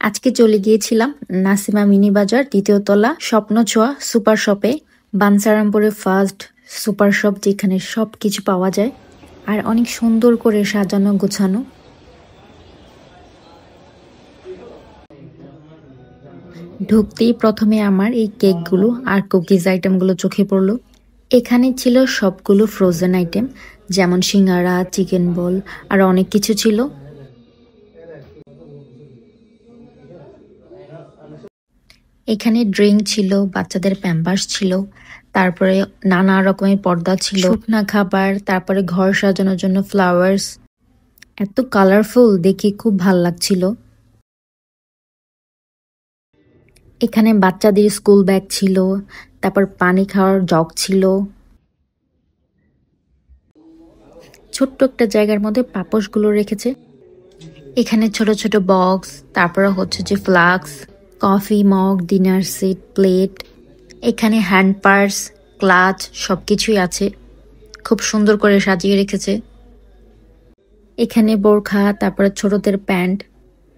আজকে চলে গিয়েছিলাম নাসিমা মিনি বাজার দ্বিতীয় তলা স্বপ্ন ছোঁয়া সুপার শপে। বানসারামপুরে ফার্স্ট সুপার শপ যেখানে সবকিছু পাওয়া যায় আর অনেক সুন্দর করে সাজানো গোছানো। ঢুকতেই প্রথমে আমার এই কেকগুলো আর কুকিজ আইটেমগুলো চোখে পড়লো। এখানে ছিল সবগুলো ফ্রোজেন আইটেম, যেমন সিঙ্গারা, চিকেন বল আর অনেক কিছু ছিল। এখানে ড্রিঙ্ক ছিল, বাচ্চাদের প্যাম্পার্স ছিল, তারপরে নানা রকমের পর্দা ছিল, শুকনা খাবার, তারপরে ঘর সাজানোর জন্য ফ্লাওয়ার্স। এত কালারফুল দেখে খুব ভাল লাগছিল। এখানে বাচ্চাদের স্কুল ব্যাগ ছিল, তারপর পানি খাওয়ার জগ ছিল। ছোট্ট একটা জায়গার মধ্যে পাপোশগুলো রেখেছে। এখানে ছোট ছোট বক্স, তারপরে হচ্ছে যে flask, coffee mug, dinner set, plate. এখানে হ্যান্ড পার্স, ক্লাচ সবকিছুই আছে, খুব সুন্দর করে সাজিয়ে রেখেছে। এখানে বোরখা, তারপরে ছোটদের প্যান্ট,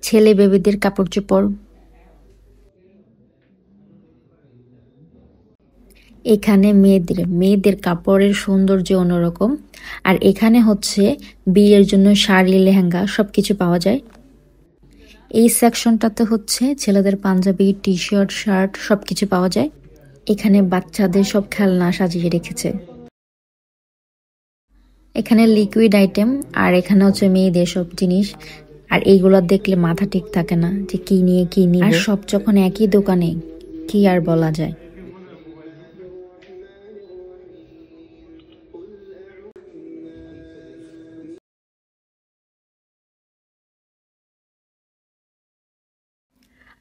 ছেলে বেবিদের কাপড় চোপড়। এখানে মেয়েদের কাপড়ের সৌন্দর্য অন্যরকম। আর এখানে হচ্ছে বিয়ের জন্য শাড়ি, লেহেঙ্গা সবকিছু পাওয়া যায়। এই সেকশনটাতে হচ্ছে ছেলেদের পাঞ্জাবি, টি শার্ট, শার্ট সবকিছু পাওয়া যায়। এখানে বাচ্চাদের সব খেলনা সাজিয়ে রেখেছে। এখানে লিকুইড আইটেম, আর এখানে হচ্ছে মেয়েদের সব জিনিস। আর এইগুলো দেখলে মাথা ঠিক থাকে না যে কি নিয়ে কি নিয়ে। আর সব যখন একই দোকানে, কি আর বলা যায়।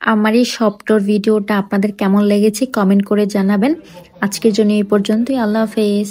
আমার এই শপটোর ভিডিওটা আপনাদের কেমন লেগেছে কমেন্ট করে জানাবেন। আজকের জন্য এই পর্যন্তই। আল্লাহ হাফেজ।